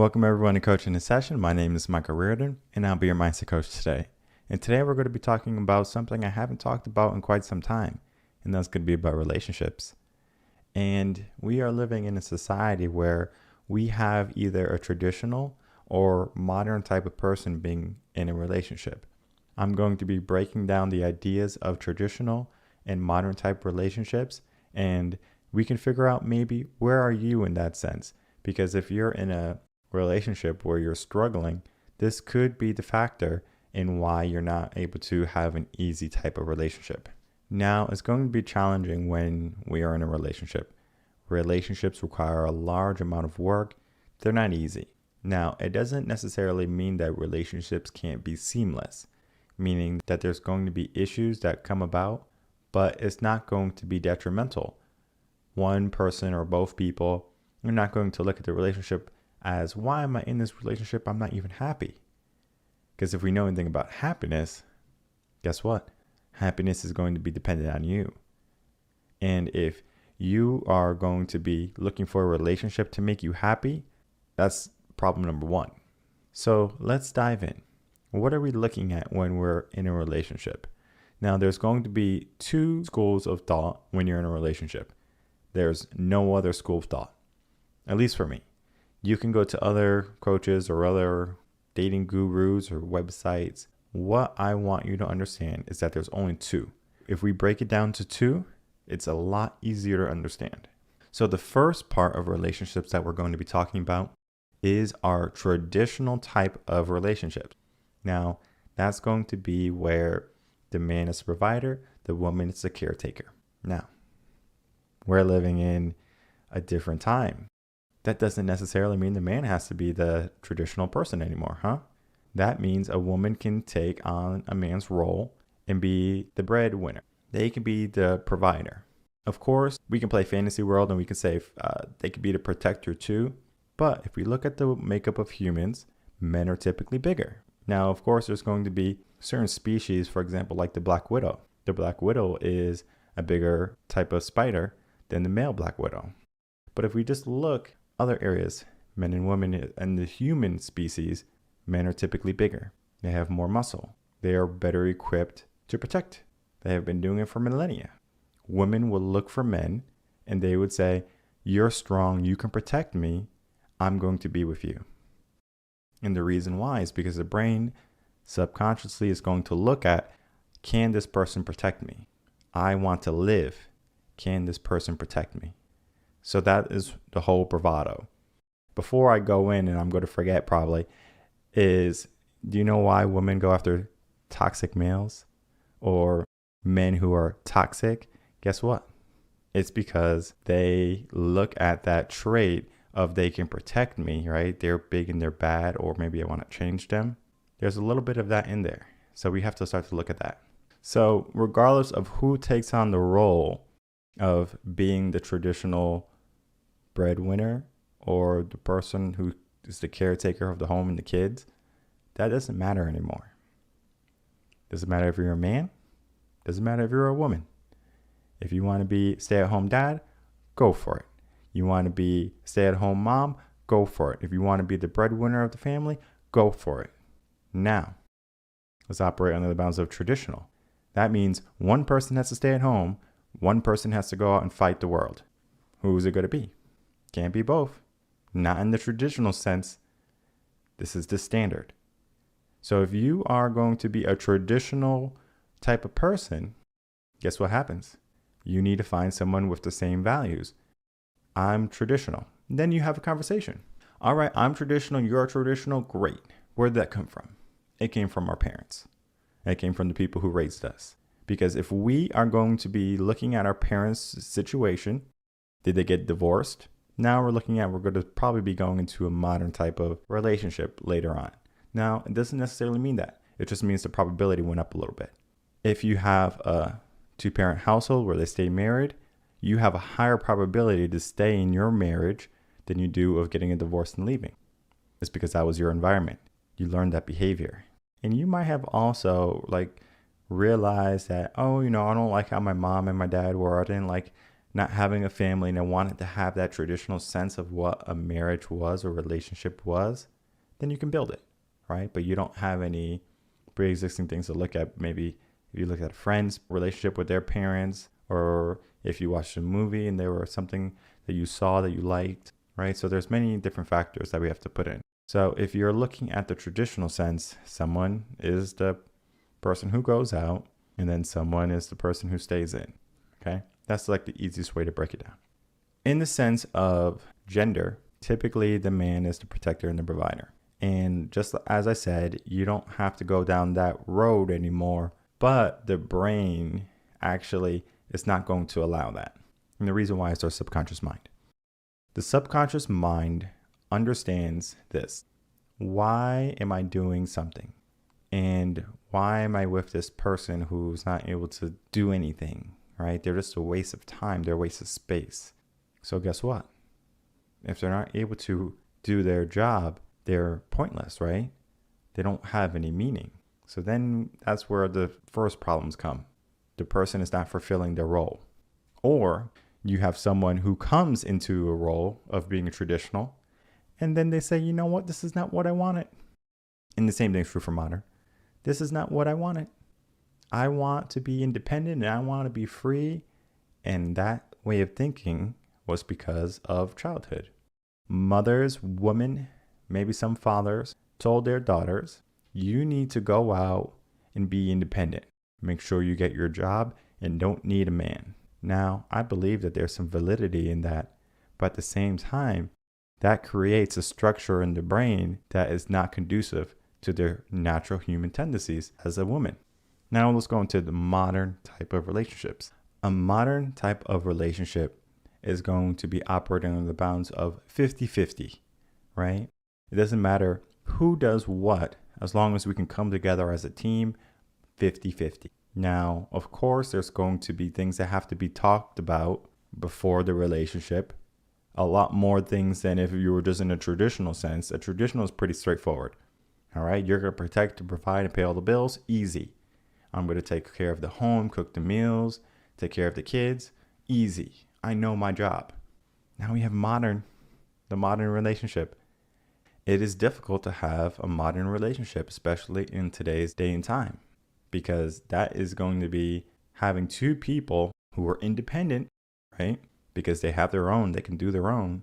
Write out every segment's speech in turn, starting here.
Welcome everyone to Coaching in Session. My name is Michael Reardon, and I'll be your mindset coach today. And today we're going to be talking about something I haven't talked about in quite some time, and that's going to be about relationships. And we are living in a society where we have either a traditional or modern type of person being in a relationship. I'm going to be breaking down the ideas of traditional and modern type relationships, and we can figure out maybe where are you in that sense. Because if you're in a relationship where you're struggling, this could be the factor in why you're not able to have an easy type of relationship. Now, it's going to be challenging when we are in a relationship. Relationships require a large amount of work. They're not easy. Now, it doesn't necessarily mean that relationships can't be seamless, meaning that there's going to be issues that come about, but it's not going to be detrimental. One person or both people are not going to look at the relationship as, why am I in this relationship? I'm not even happy. Because if we know anything about happiness, guess what? Happiness is going to be dependent on you. And if you are going to be looking for a relationship to make you happy, that's problem number one. So let's dive in. What are we looking at when we're in a relationship? Now, there's going to be two schools of thought when you're in a relationship. There's no other school of thought, at least for me. You can go to other coaches or other dating gurus or websites. What I want you to understand is that there's only two. If we break it down to two, it's a lot easier to understand. So the first part of relationships that we're going to be talking about is our traditional type of relationships. Now, that's going to be where the man is the provider, the woman is the caretaker. Now, we're living in a different time. That doesn't necessarily mean the man has to be the traditional person anymore, huh? That means a woman can take on a man's role and be the breadwinner. They can be the provider. Of course, we can play fantasy world and we can say they could be the protector too. But if we look at the makeup of humans, men are typically bigger. Now, of course, there's going to be certain species, for example, like the black widow. The black widow is a bigger type of spider than the male black widow. But if we just look other areas, men and women and the human species, men are typically bigger. They have more muscle. They are better equipped to protect. They have been doing it for millennia. Women will look for men and they would say, you're strong, you can protect me, I'm going to be with you. And the reason why is because the brain subconsciously is going to look at, can this person protect me? I want to live. Can this person protect me? So that is the whole bravado. Before I go in, and I'm going to forget probably, is do you know why women go after toxic males or men who are toxic? Guess what? It's because they look at that trait of they can protect me, right? They're big and they're bad, or maybe I want to change them. There's a little bit of that in there. So we have to start to look at that. So regardless of who takes on the role of being the traditional breadwinner or the person who is the caretaker of the home and the kids, that doesn't matter anymore. Doesn't matter if you're a man. Doesn't matter if you're a woman. If you want to be stay-at-home dad, go for it. You want to be stay-at-home mom, go for it. If you want to be the breadwinner of the family, go for it. Now, let's operate under the bounds of traditional. That means one person has to stay at home. One person has to go out and fight the world. Who's it going to be? Can't be both. Not in the traditional sense. This is the standard. So if you are going to be a traditional type of person, guess what happens? You need to find someone with the same values. I'm traditional. Then you have a conversation. All right, I'm traditional. You're traditional. Great. Where did that come from? It came from our parents. It came from the people who raised us. Because if we are going to be looking at our parents' situation, did they get divorced? Now we're going to probably be going into a modern type of relationship later on. Now, it doesn't necessarily mean that. It just means the probability went up a little bit. If you have a two-parent household where they stay married, you have a higher probability to stay in your marriage than you do of getting a divorce and leaving. It's because that was your environment. You learned that behavior. And you might have also realized that, I don't like how my mom and my dad were. I didn't like not having a family and I wanted to have that traditional sense of what a marriage was or relationship was, then you can build it, right? But you don't have any pre-existing things to look at. Maybe if you look at a friend's relationship with their parents, or if you watched a movie and there was something that you saw that you liked, right? So there's many different factors that we have to put in. So if you're looking at the traditional sense, someone is the person who goes out and then someone is the person who stays in, okay? That's like the easiest way to break it down. In the sense of gender, typically the man is the protector and the provider. And just as I said, you don't have to go down that road anymore, but the brain actually is not going to allow that. And the reason why is our subconscious mind. The subconscious mind understands this. Why am I doing something? And why am I with this person who's not able to do anything, right? They're just a waste of time. They're a waste of space. So guess what? If they're not able to do their job, they're pointless, right? They don't have any meaning. So then that's where the first problems come. The person is not fulfilling their role. Or you have someone who comes into a role of being a traditional, and then they say, you know what, this is not what I wanted. And the same thing's true for modern. This is not what I wanted. I want to be independent and I want to be free. And that way of thinking was because of childhood. Mothers, women, maybe some fathers told their daughters, you need to go out and be independent. Make sure you get your job and don't need a man. Now, I believe that there's some validity in that, but at the same time, that creates a structure in the brain that is not conducive to their natural human tendencies as a woman. Now let's go into the modern type of relationships. A modern type of relationship is going to be operating on the bounds of 50-50, right? It doesn't matter who does what, as long as we can come together as a team, 50-50. Now, of course, there's going to be things that have to be talked about before the relationship. A lot more things than if you were just in a traditional sense. A traditional is pretty straightforward. All right, you're going to protect, and provide, and pay all the bills. Easy. I'm going to take care of the home, cook the meals, take care of the kids. Easy. I know my job. Now we have the modern relationship. It is difficult to have a modern relationship, especially in today's day and time, because that is going to be having two people who are independent, right? Because they have their own, they can do their own.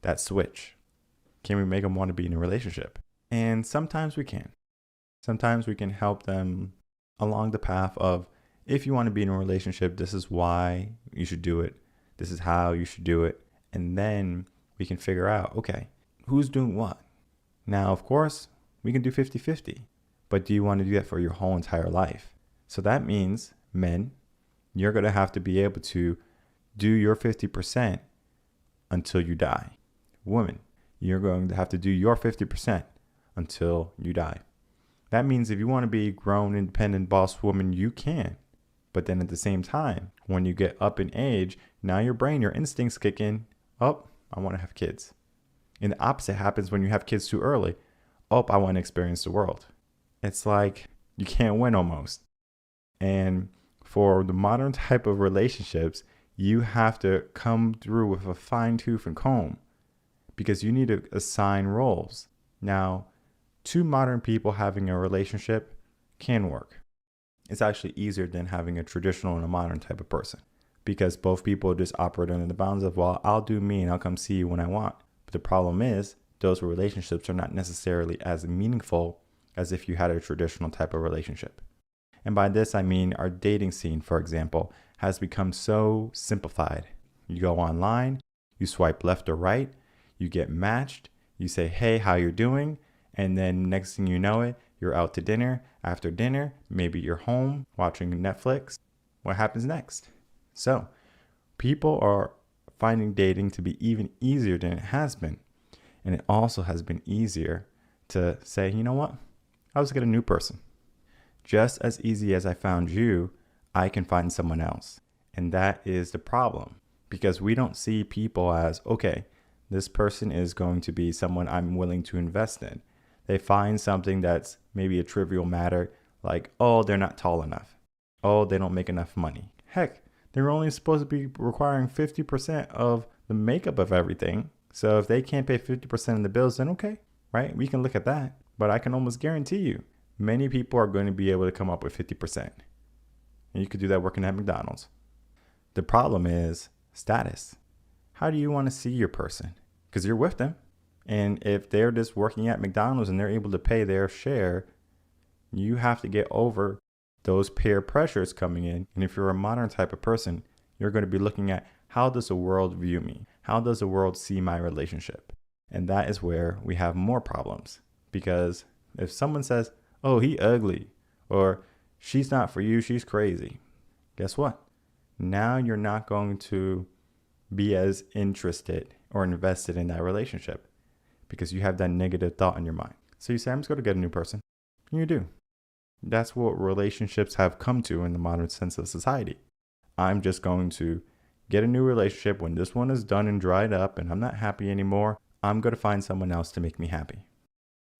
That switch. Can we make them want to be in a relationship? And sometimes we can. Sometimes we can help them along the path of, if you want to be in a relationship, this is why you should do it. This is how you should do it. And then we can figure out, okay, who's doing what? Now, of course, we can do 50-50. But do you want to do that for your whole entire life? So that means, men, you're going to have to be able to do your 50% until you die. Women, you're going to have to do your 50% until you die. That means if you want to be a grown, independent boss woman, you can. But then at the same time, when you get up in age, now your brain, your instincts kick in. Oh, I want to have kids. And the opposite happens when you have kids too early. Oh, I want to experience the world. It's like you can't win almost. And for the modern type of relationships, you have to come through with a fine tooth and comb because you need to assign roles. Now, two modern people having a relationship can work. It's actually easier than having a traditional and a modern type of person because both people just operate under the bounds of, well, I'll do me and I'll come see you when I want. But the problem is those relationships are not necessarily as meaningful as if you had a traditional type of relationship. And by this, I mean our dating scene, for example, has become so simplified. You go online, you swipe left or right, you get matched, you say, hey, how you doing? And then next thing you know it, you're out to dinner. After dinner, maybe you're home watching Netflix. What happens next? So people are finding dating to be even easier than it has been. And it also has been easier to say, you know what? I'll just get a new person. Just as easy as I found you, I can find someone else. And that is the problem because we don't see people as, okay, this person is going to be someone I'm willing to invest in. They find something that's maybe a trivial matter like, oh, they're not tall enough. Oh, they don't make enough money. Heck, They're only supposed to be requiring 50% of the makeup of everything. So if they can't pay 50% of the bills, then okay, right? We can look at that. But I can almost guarantee you, many people are going to be able to come up with 50%. And you could do that working at McDonald's. The problem is status. How do you want to see your person? Because you're with them. And if they're just working at McDonald's and they're able to pay their share, you have to get over those peer pressures coming in. And if you're a modern type of person, you're going to be looking at, how does the world view me? How does the world see my relationship? And that is where we have more problems. Because if someone says, oh, he ugly, or she's not for you, she's crazy, guess what? Now you're not going to be as interested or invested in that relationship because you have that negative thought in your mind. So you say, I'm just going to get a new person. And you do. That's what relationships have come to in the modern sense of society. I'm just going to get a new relationship. When this one is done and dried up and I'm not happy anymore, I'm going to find someone else to make me happy.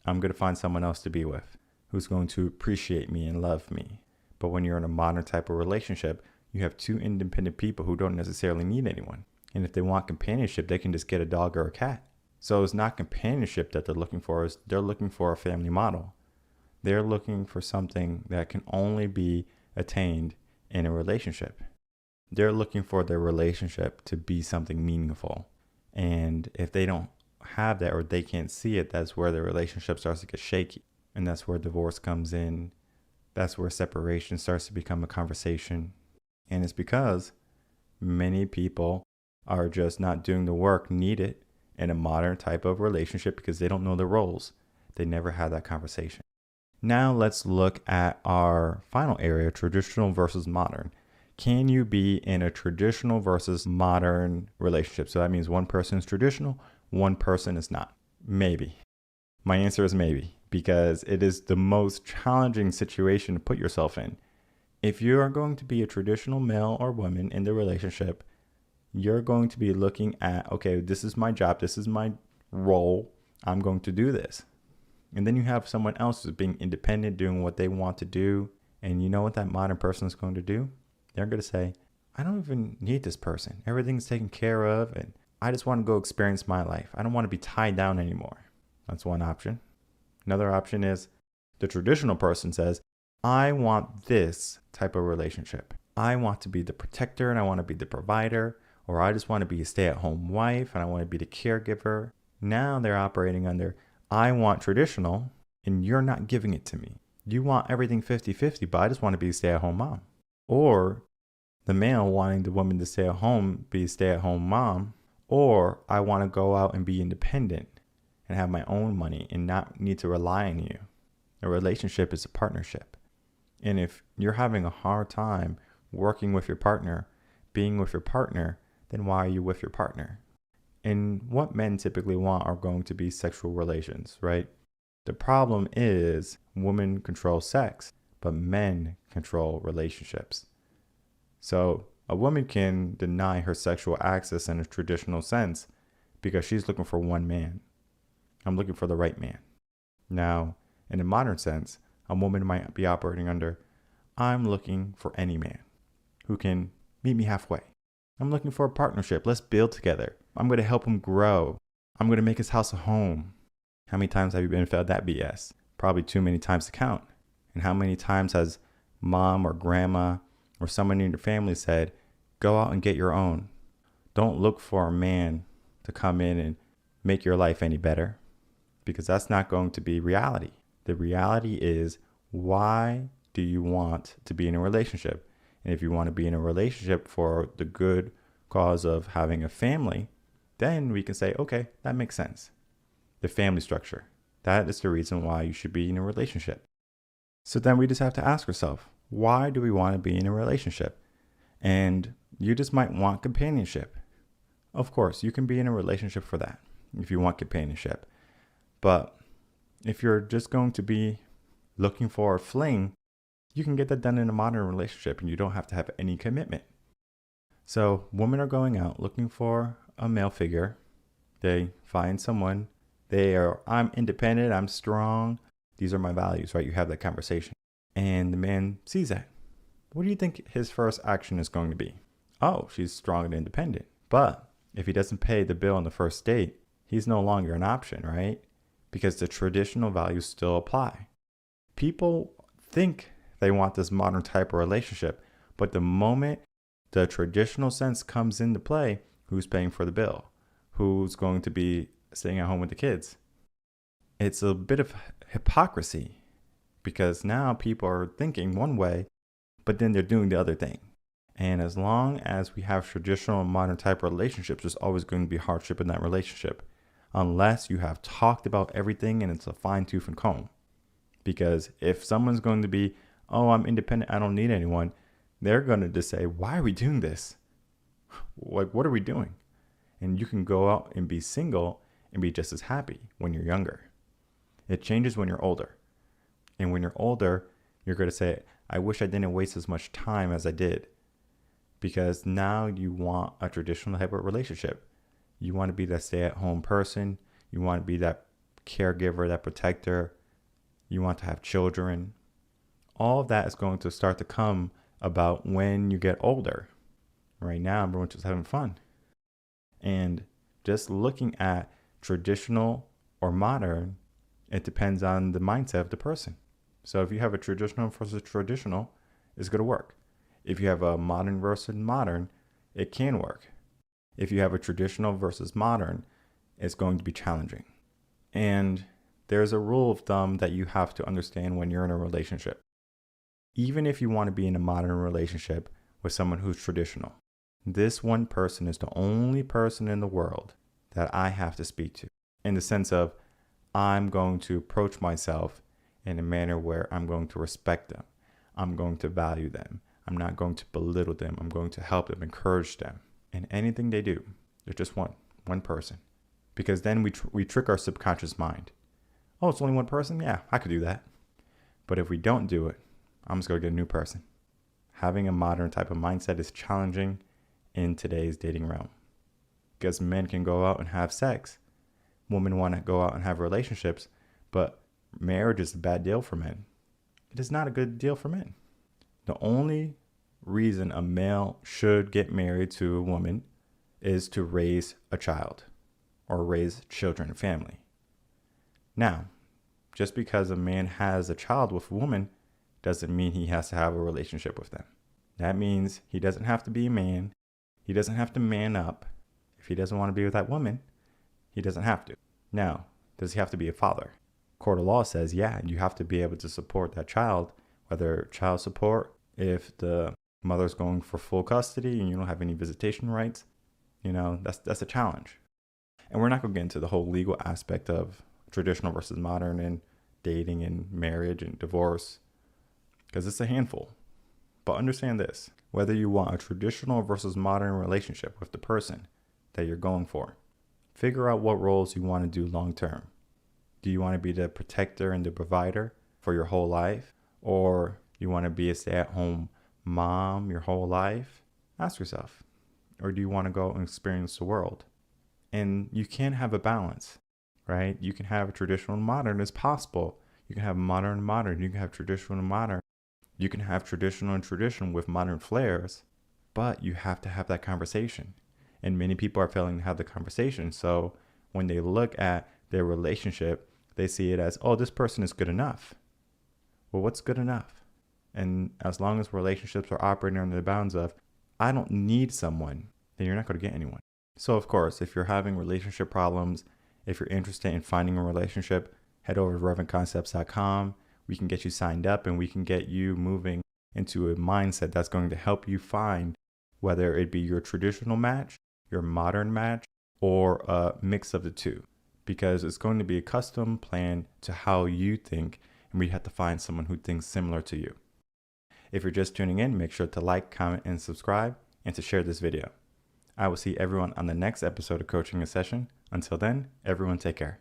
I'm going to find someone else to be with who's going to appreciate me and love me. But when you're in a modern type of relationship, you have two independent people who don't necessarily need anyone. And if they want companionship, they can just get a dog or a cat. So it's not companionship that they're looking for. They're looking for a family model. They're looking for something that can only be attained in a relationship. They're looking for their relationship to be something meaningful. And if they don't have that or they can't see it, that's where the relationship starts to get shaky. And that's where divorce comes in. That's where separation starts to become a conversation. And it's because many people are just not doing the work needed in a modern type of relationship because they don't know the roles. They never had that conversation. Now let's look at our final area, traditional versus modern. Can you be in a traditional versus modern relationship? So that means one person is traditional, one person is not. Maybe. My answer is maybe, because it is the most challenging situation to put yourself in. If you are going to be a traditional male or woman in the relationship, you're going to be looking at, okay, this is my job, this is my role, I'm going to do this. And then you have someone else who's being independent, doing what they want to do. And you know what that modern person is going to do? They're going to say, I don't even need this person. Everything's taken care of. And I just want to go experience my life. I don't want to be tied down anymore. That's one option. Another option is the traditional person says, I want this type of relationship. I want to be the protector and I want to be the provider. Or I just want to be a stay-at-home wife and I want to be the caregiver. Now they're operating under, I want traditional and you're not giving it to me. You want everything 50-50, but I just want to be a stay-at-home mom. Or the male wanting the woman to stay at home, be a stay-at-home mom. Or I want to go out and be independent and have my own money and not need to rely on you. A relationship is a partnership. And if you're having a hard time working with your partner, being with your partner, then why are you with your partner? And what men typically want are going to be sexual relations, right? The problem is women control sex, but men control relationships. So a woman can deny her sexual access in a traditional sense because she's looking for one man. I'm looking for the right man. Now, in a modern sense, a woman might be operating under, I'm looking for any man who can meet me halfway. I'm looking for a partnership. Let's build together. I'm going to help him grow. I'm going to make his house a home. How many times have you been fed that BS? Probably too many times to count. And how many times has mom or grandma or someone in your family said, go out and get your own. Don't look for a man to come in and make your life any better, because that's not going to be reality. The reality is, why do you want to be in a relationship? And if you want to be in a relationship for the good cause of having a family, then we can say, okay, that makes sense. The family structure. That is the reason why you should be in a relationship. So then we just have to ask ourselves, why do we want to be in a relationship? And you just might want companionship. Of course, you can be in a relationship for that if you want companionship. But if you're just going to be looking for a fling, you can get that done in a modern relationship and you don't have to have any commitment. So women are going out looking for a male figure. They find someone. I'm independent, I'm strong. These are my values, right? You have that conversation. And the man sees that. What do you think his first action is going to be? oh, she's strong and independent. But if he doesn't pay the bill on the first date, he's no longer an option, right? Because the traditional values still apply. People think they want this modern type of relationship, but the moment the traditional sense comes into play, who's paying for the bill? Who's going to be staying at home with the kids? It's a bit of hypocrisy because now people are thinking one way, but then they're doing the other thing. And as long as we have traditional and modern type relationships, there's always going to be hardship in that relationship, unless you have talked about everything and it's a fine tooth and comb. Because if someone's going to be, oh, I'm independent, I don't need anyone, they're going to just say, why are we doing this? Like, what are we doing? And you can go out and be single and be just as happy when you're younger. It changes when you're older. And when you're older, you're going to say, I wish I didn't waste as much time as I did. Because now you want a traditional type of relationship. You want to be that stay-at-home person. You want to be that caregiver, that protector. You want to have children. All of that is going to start to come about when you get older. Right now, everyone's just having fun. And just looking at traditional or modern, it depends on the mindset of the person. So if you have a traditional versus traditional, it's going to work. If you have a modern versus modern, it can work. If you have a traditional versus modern, it's going to be challenging. And there's a rule of thumb that you have to understand when you're in a relationship. Even if you want to be in a modern relationship with someone who's traditional, this one person is the only person in the world that I have to speak to, in the sense of I'm going to approach myself in a manner where I'm going to respect them. I'm going to value them. I'm not going to belittle them. I'm going to help them, encourage them. And anything they do, there's just one person. Because then we trick our subconscious mind. Oh, it's only one person? Yeah, I could do that. But if we don't do it, I'm just going to get a new person. Having a modern type of mindset is challenging in today's dating realm. Because men can go out and have sex. Women want to go out and have relationships. But marriage is a bad deal for men. It is not a good deal for men. The only reason a male should get married to a woman is to raise a child or raise children and family. Now, just because a man has a child with a woman doesn't mean he has to have a relationship with them. That means he doesn't have to be a man. He doesn't have to man up. If he doesn't want to be with that woman, he doesn't have to. Now, does he have to be a father? Court of law says, yeah, you have to be able to support that child, whether child support, if the mother's going for full custody and you don't have any visitation rights, that's a challenge. And we're not going to get into the whole legal aspect of traditional versus modern and dating and marriage and divorce, because it's a handful. But understand this, whether you want a traditional versus modern relationship with the person that you're going for, figure out what roles you want to do long term. Do you want to be the protector and the provider for your whole life? Or you want to be a stay-at-home mom your whole life? Ask yourself. Or do you want to go and experience the world? And you can have a balance, right? You can have a traditional and modern. It's possible. You can have modern and modern. You can have traditional and modern. You can have traditional and traditional with modern flares. But you have to have that conversation. And many people are failing to have the conversation. So when they look at their relationship, they see it as, oh, this person is good enough. Well, what's good enough? And as long as relationships are operating under the bounds of, I don't need someone, then you're not going to get anyone. So, of course, if you're having relationship problems, if you're interested in finding a relationship, head over to relevantconcepts.com. We can get you signed up and we can get you moving into a mindset that's going to help you find whether it be your traditional match, your modern match, or a mix of the two. Because it's going to be a custom plan to how you think, and we have to find someone who thinks similar to you. If you're just tuning in, make sure to like, comment, and subscribe, and to share this video. I will see everyone on the next episode of Coaching in Session. Until then, everyone take care.